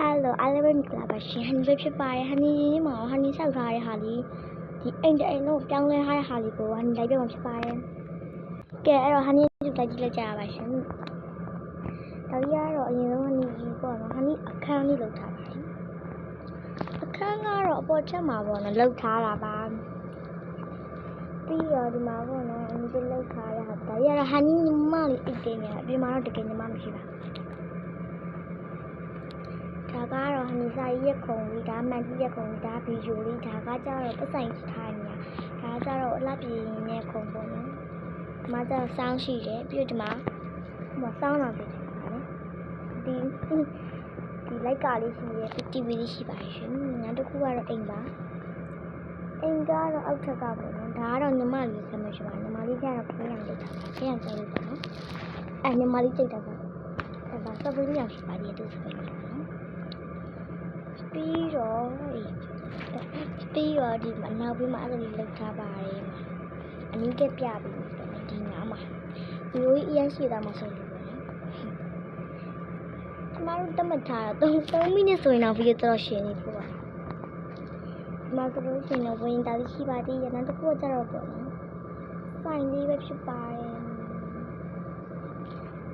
Hello အားလုံးပဲမင်္ဂလာပါရှင်ဟန်နီပဲဖြစ်ပါတယ်ဟန်နီလေးမှာဟန်နီဆောက်ထားတဲ့ဟာလေးဒီအိမ်တစ်အိမ်လုံးပြောင်းလဲထားတဲ့ဟာလေးကိုဟန်နီလိုက်ပြမှာဖြစ်ပါတယ်ကဲအဲ့တော့ဟန်နီကြည့်လိုက်ကြရပါရှင်ဒါကြီးကတော့အရင်ဆုံးဟန်နီကြီးပေါ့နော်ဟန်နီအခန်းလေးလုပ်ထားပါတယ်အခန်းကတော့အပေါ်ချက်မှာပေါ့နော်လုပ်ထားတာပါပြီးတော့ဒီမှာပေါ့နော်ဟန်နီကလုပ်ထားတဲ့ဟာဒါကြီးကတော့ဟန်နီညီမလေးအိတ်တင်နေအပြင်မှာတော့တကယ်ညီမမရှိပါဒါကတော့ဟန်နီစာရေးရက်ခုံလေးဒါမှန်ကြီးရက်ခုံလေးဒါဗီဒီယိုလေးဒါကကြတော့ပတ်ဆိုင်ထားနေတာဒါကြတော့အလှပြင်းနဲ့ခုံပေါ့နော်ဒီမှာကျတော့စောင်းရှိတယ်ပြီးတော့ဒီမှာစောင်းလာပြီဒီလိုက်ကလေးရှိတယ် TV လေးရှိပါရှင်နောက်တစ်ခုကတော့အိမ်ပါအိမ်ကတော့အောက်ထပ်ကပေါ့နော်ဒါကတော့ညီမလေးဆက်မရှိပါညီမလေးကတော့ခင်းရလေးတာခင်းရကြလို့ပေါ့နော်ညီမလေးကြိတ်တာပေါ့ဒါစပင်းလေးရောက်ရှိပါတယ်သူစပင်းလေးပြီးတော့ဒီမှာနောက်ပြီးမှအဲ့လိုလောက်ထားပါတယ်အနည်းကပြပြီးဒီနားမှာဒီလိုအရင်ရှိတာမှဆိုလို့ပေါ့နော်ကျမတို့တမထား3မိနစ်ဆိုရင်တော့ဗီဒီယိုတော်ရှင်းနေပို့ပါဒီမှာဆိုလို့ရှိရင်ဝင်တာရှိပါသေးတယ်နောက်တစ်ခုကကြတော့ပေါ့နော်ဆိုင်လေးပဲဖြစ်ပါတယ်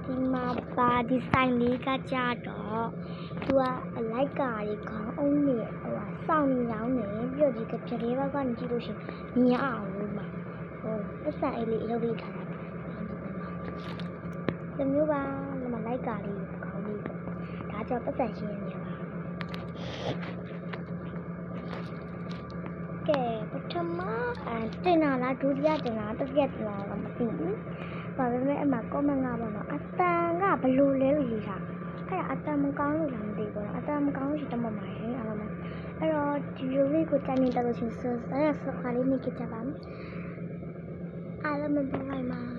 ဒီမှာပါဒီဆိုင်လေးကကြတော့သူကအလိုက်ကားကြီးခေါင်းအုံးနေစောင့်နေအောင်နေပြီးတော့ဒီကပြလေးဘက်ကနေကြည့်လို့ရှိရင်မြင်အောင်လို့မှာပတ်စံအိတ်လေးအလုပ်လေးထားတာဒီမျိုးပါဒီမှာလိုက်ကားလေးခေါင်းလေးဒါကြောင့်ပတ်စံရှင်းနေပါကဲပထမတင်လာလားဒုတိယတင်လာတတိယတင်လာတော့မသိဘူးဘာပဲမဲ့အမှ comment ကပေါ့နော်အတန်ကဘလို့လဲလို့ရေးထားအဲ့ဒါအတန်မကောင်းလို့လားမသိဘူးနော်အတန်မကောင်းလို့ရှိတတ်မှာရှင်အားလုံးအဲ့တော့ဒီလိုလေးကိုတန်းနေတယ်လို့ရှင်ဆက်ခါလေးနေကြပါအားလုံးမပြောလိုက်ပါ